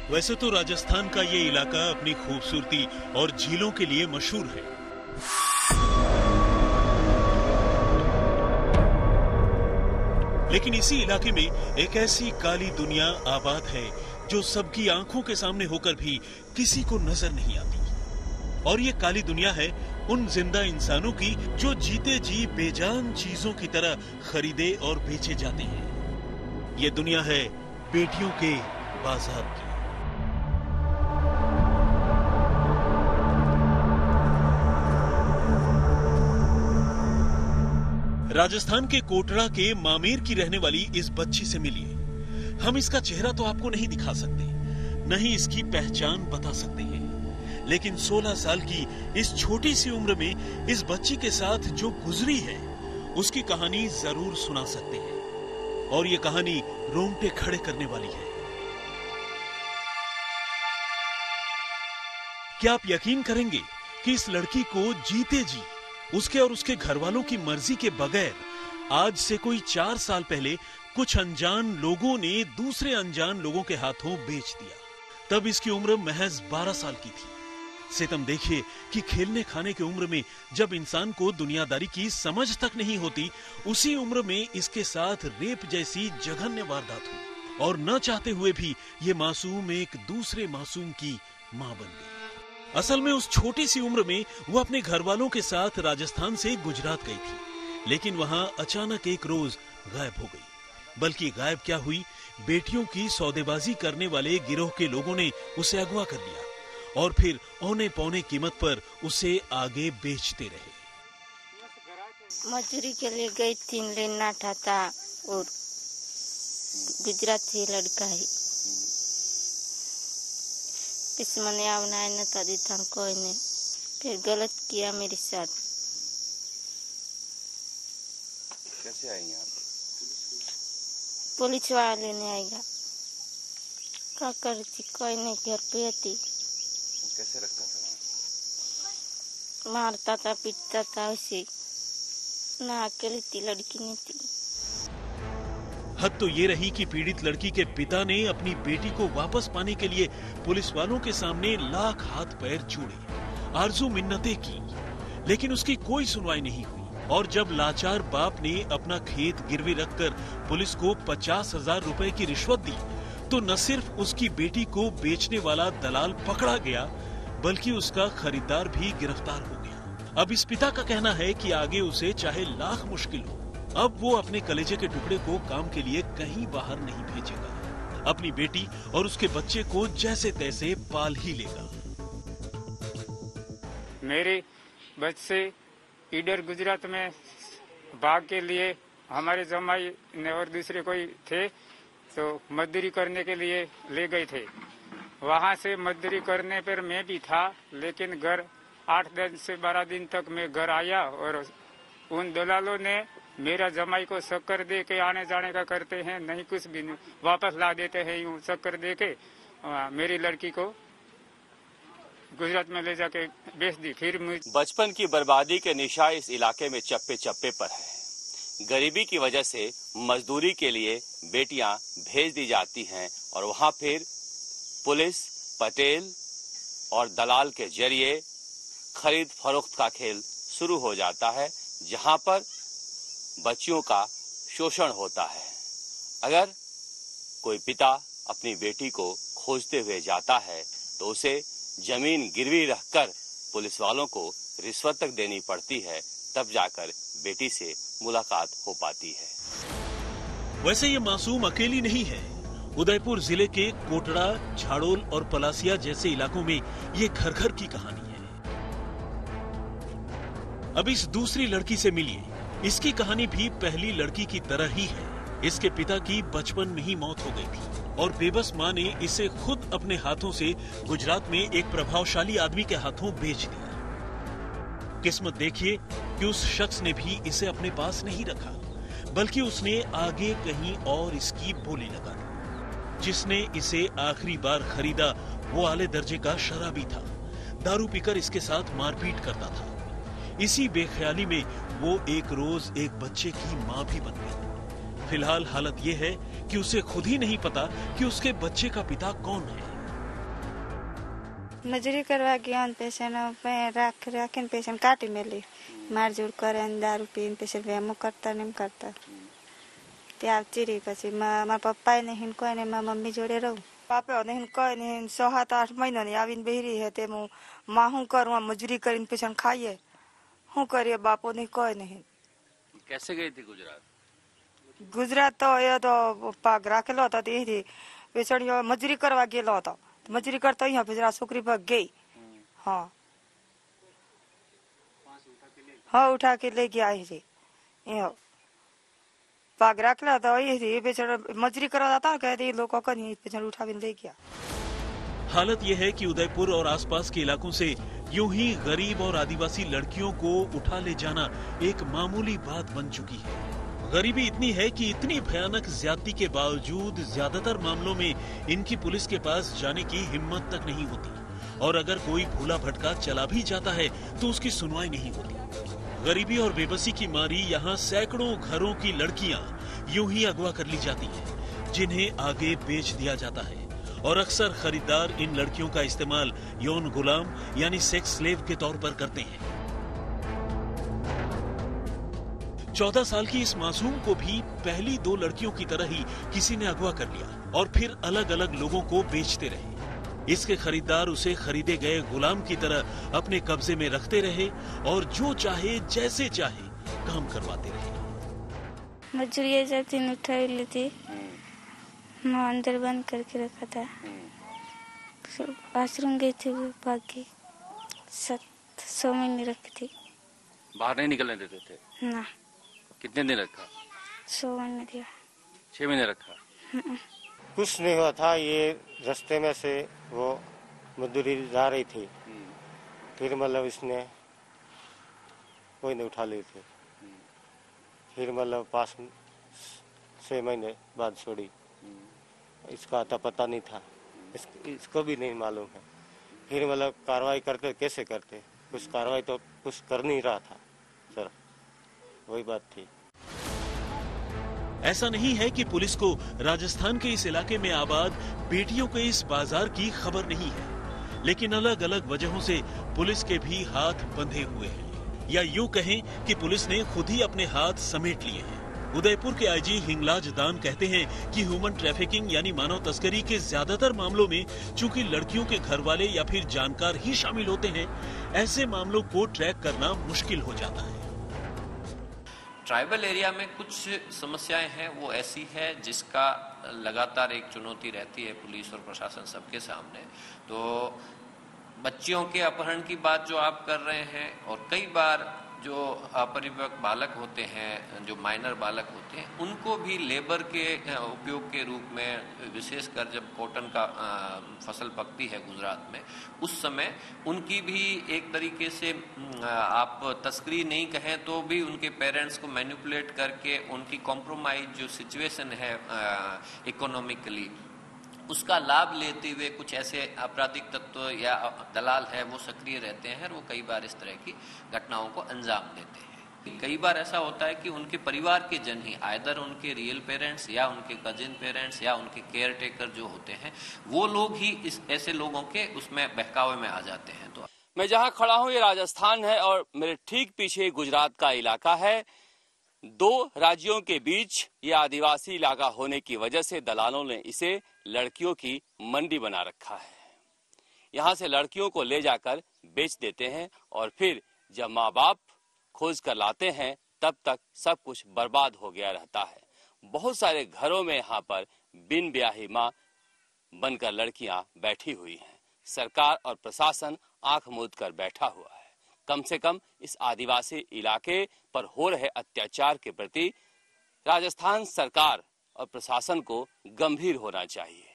वैसे तो राजस्थान का ये इलाका अपनी खूबसूरती और झीलों के लिए मशहूर है। लेकिन इसी इलाके में एक ऐसी काली दुनिया आबाद है जो सबकी आंखों के सामने होकर भी किसी को नजर नहीं आती। और ये काली दुनिया है उन जिंदा इंसानों की जो जीते जी बेजान चीजों की तरह खरीदे और बेचे जाते हैं। ये दुनिया है बेटियों के बाजार की। राजस्थान के कोटड़ा के मामेर की रहने वाली इस बच्ची से मिलिए। हम इसका चेहरा तो आपको नहीं दिखा सकते, न ही इसकी पहचान बता सकते हैं, लेकिन 16 साल की इस छोटी सी उम्र में इस बच्ची के साथ जो गुजरी है उसकी कहानी जरूर सुना सकते हैं। और ये कहानी रोंगटे खड़े करने वाली है। क्या आप यकीन करेंगे कि इस लड़की को जीते जी उसके और उसके घर वालों की मर्जी के बगैर आज से कोई 4 साल पहले कुछ अनजान लोगों ने दूसरे अनजान लोगों के हाथों बेच दिया। तब इसकी उम्र महज 12 साल की थी। सितम देखिए कि खेलने खाने की उम्र में जब इंसान को दुनियादारी की समझ तक नहीं होती, उसी उम्र में इसके साथ रेप जैसी जघन्य वारदात हुई और न चाहते हुए भी ये मासूम एक दूसरे मासूम की मां बन गई। असल में उस छोटी सी उम्र में वो अपने घर वालों के साथ राजस्थान से गुजरात गई थी, लेकिन वहां अचानक एक रोज गायब हो गई। बल्कि गायब क्या हुई, बेटियों की सौदेबाजी करने वाले गिरोह के लोगों ने उसे अगवा कर लिया और फिर औने पौने कीमत पर उसे आगे बेचते रहे। मजदूरी के लिए गई 3 लेना था और गुजराती लड़का है। इस मने आवना है न था कोई ने, फिर गलत किया मेरे साथ। कैसे आई यहाँ? पुलिस वाला लेने आएगा। क्या करती, कोई नहीं, घर पे थी। कैसे रखता था? मारता था, पीटता था, उसे ना अकेली थी, लड़की नहीं थी। हद तो ये रही कि पीड़ित लड़की के पिता ने अपनी बेटी को वापस पाने के लिए पुलिस वालों के सामने लाख हाथ पैर जोड़े, आरजू मिन्नतें की, लेकिन उसकी कोई सुनवाई नहीं हुई। और जब लाचार बाप ने अपना खेत गिरवी रखकर पुलिस को 50,000 रुपए की रिश्वत दी, तो न सिर्फ उसकी बेटी को बेचने वाला दलाल पकड़ा गया, बल्कि उसका खरीदार भी गिरफ्तार हो गया। अब इस पिता का कहना है कि आगे उसे चाहे लाख मुश्किल हो, अब वो अपने कलेजे के टुकड़े को काम के लिए कहीं बाहर नहीं भेजेगा। अपनी बेटी और उसके बच्चे को जैसे तैसे पाल ही लेगा। मेरे बच्चे इधर गुजरात में बाग के लिए हमारे जमाई ने और दूसरे कोई थे, तो मजदूरी करने के लिए ले गए थे। वहां से मजदूरी करने पर मैं भी था, लेकिन घर 8 दिन से 12 दिन तक मैं घर आया और उन दलालों ने मेरा जमाई को शक्कर दे के आने जाने का करते हैं, नहीं कुछ भी नहीं, वापस ला देते हैं। यूं शक्कर दे के मेरी लड़की को गुजरात में ले जाके बेच दी। फिर बचपन की बर्बादी के निशान इस इलाके में चप्पे चप्पे पर है। गरीबी की वजह से मजदूरी के लिए बेटियां भेज दी जाती हैं और वहां फिर पुलिस, पटेल और दलाल के जरिए खरीद फरोख्त का खेल शुरू हो जाता है, जहां पर बच्चियों का शोषण होता है। अगर कोई पिता अपनी बेटी को खोजते हुए जाता है तो उसे जमीन गिरवी रखकर पुलिस वालों को रिश्वत तक देनी पड़ती है, तब जाकर बेटी से मुलाकात हो पाती है। वैसे ये मासूम अकेली नहीं है। उदयपुर जिले के कोटड़ा, झाड़ोल और पलासिया जैसे इलाकों में ये घर घर की कहानी है। अब इस दूसरी लड़की से मिलिए। इसकी कहानी भी पहली लड़की की तरह ही है। इसके पिता की बचपन में ही मौत हो गई थी और बेबस मां ने इसे खुद अपने हाथों से गुजरात में एक प्रभावशाली आदमी के हाथों बेच दिया। किस्मत देखिए कि उस शख्स ने भी इसे अपने पास नहीं रखा, बल्कि उसने आगे कहीं और इसकी बोली लगा दी। जिसने इसे आखिरी बार खरीदा वो आले दर्जे का शराबी था, दारू पीकर इसके साथ मारपीट करता था। इसी बेख्याली में वो एक रोज एक बच्चे की मां भी बन गई। फिलहाल हालत ये है कि उसे खुद ही नहीं पता कि उसके बच्चे का पिता कौन है। मजूरी करवा गया पेशन राखी पेशन काटी मेली मारझूड़ करे दारू पीन पेशन वेमो करता नहीं करता त्या चिरी पछी मारा पप्पा नहीं कोई नहीं मारा मम्मी जोड़े रहूं पापे नहीं कोई नहीं 7-8 महीना नहीं आवीन बेहरी है ते माँ हूँ करूँ मजूरी करीन पेशन खाइए हूँ करिए बापो नहीं कोई नहीं। कैसे गई थी गुजरात? गुजरात तो ये तो पाग राखेलो હતો તે પેછણ મજૂરી કરવા ગયેલો હતો મજૂરી કરતો અહીંયા પેલા છોકરી પર ગઈ हाँ हाँ उठा के ले गया है ये पाग राखेला तो ये पेछण मजूरी करवा जाता कहते लोगों को नहीं पेछण उठा के ले गया। हालत यह है कि उदयपुर और आसपास के इलाकों से यूं ही गरीब और आदिवासी लड़कियों को उठा ले जाना एक मामूली बात बन चुकी है। गरीबी इतनी है कि इतनी भयानक ज्यादती के बावजूद ज्यादातर मामलों में इनकी पुलिस के पास जाने की हिम्मत तक नहीं होती और अगर कोई भूला भटका चला भी जाता है तो उसकी सुनवाई नहीं होती। गरीबी और बेबसी की मारी यहाँ सैकड़ों घरों की लड़कियां यूं ही अगवा कर ली जाती हैं, जिन्हें आगे बेच दिया जाता है और अक्सर खरीदार इन लड़कियों का इस्तेमाल यौन गुलाम यानी सेक्स स्लेव के तौर पर करते हैं। 14 साल की इस मासूम को भी पहली 2 लड़कियों की तरह ही किसी ने अगवा कर लिया और फिर अलग अलग लोगों को बेचते रहे। इसके खरीदार उसे खरीदे गए गुलाम की तरह अपने कब्जे में रखते रहे और जो चाहे जैसे चाहे काम करवाते रहे। मजूरी जब दिन उठा ली थी मैं अंदर बंद करके रखा था बाथरूम गई थी वो भाग गई 7 महीने रखी थी। बाहर नहीं निकलने देते थे ना। कितने दिन रखा? 6 महीने दिया। 6 महीने रखा? कुछ नहीं हुआ था। ये रास्ते में से वो मजदूरी जा रही थी फिर मतलब इसने कोई नहीं उठा ली थी फिर मतलब 6 महीने बाद छोड़ी। इसका तो पता नहीं था इसको भी नहीं मालूम है। फिर मतलब कार्रवाई करते कैसे करते कुछ कार्रवाई तो कुछ कर नहीं रहा था सर वही बात थी। ऐसा नहीं है कि पुलिस को राजस्थान के इस इलाके में आबाद बेटियों के इस बाजार की खबर नहीं है, लेकिन अलग अलग वजहों से पुलिस के भी हाथ बंधे हुए हैं या यूं कहें कि पुलिस ने खुद ही अपने हाथ समेट लिए हैं। उदयपुर के आईजी हिंगलाज दान कहते हैं कि ह्यूमन ट्रैफिकिंग यानी मानव तस्करी के ज्यादातर मामलों में चूंकि लड़कियों के घर वाले या फिर जानकार ही शामिल होते हैं, ऐसे मामलों को ट्रैक करना मुश्किल हो जाता है। ट्राइबल एरिया में कुछ समस्याएं हैं वो ऐसी है जिसका लगातार एक चुनौती रहती है पुलिस और प्रशासन सबके सामने। तो बच्चियों के अपहरण की बात जो आप कर रहे हैं और कई बार जो अपरिपक्व बालक होते हैं जो माइनर बालक होते हैं उनको भी लेबर के उपयोग के रूप में विशेषकर जब कॉटन का फसल पकती है गुजरात में उस समय उनकी भी एक तरीके से आप तस्करी नहीं कहें तो भी उनके पेरेंट्स को मैनिपुलेट करके उनकी कॉम्प्रोमाइज जो सिचुएशन है इकोनॉमिकली उसका लाभ लेते हुए कुछ ऐसे आपराधिक तत्व या दलाल है वो सक्रिय रहते हैं और वो कई बार इस तरह की घटनाओं को अंजाम देते हैं। कई बार ऐसा होता है कि उनके परिवार के जन ही आइदर उनके रियल पेरेंट्स या उनके कजिन पेरेंट्स या उनके केयर टेकर जो होते हैं वो लोग ही इस ऐसे लोगों के उसमें बहकावे में आ जाते हैं। तो मैं जहां खड़ा हूं ये राजस्थान है और मेरे ठीक पीछे गुजरात का इलाका है। 2 राज्यों के बीच ये आदिवासी इलाका होने की वजह से दलालों ने इसे लड़कियों की मंडी बना रखा है। यहाँ से लड़कियों को ले जाकर बेच देते हैं और फिर जब माँ बाप खोज कर लाते हैं तब तक सब कुछ बर्बाद हो गया रहता है। बहुत सारे घरों में यहाँ पर बिन ब्याही माँ बनकर लड़कियां बैठी हुई हैं। सरकार और प्रशासन आंख मूंद कर बैठा हुआ है। कम से कम इस आदिवासी इलाके पर हो रहे अत्याचार के प्रति राजस्थान सरकार और प्रशासन को गंभीर होना चाहिए।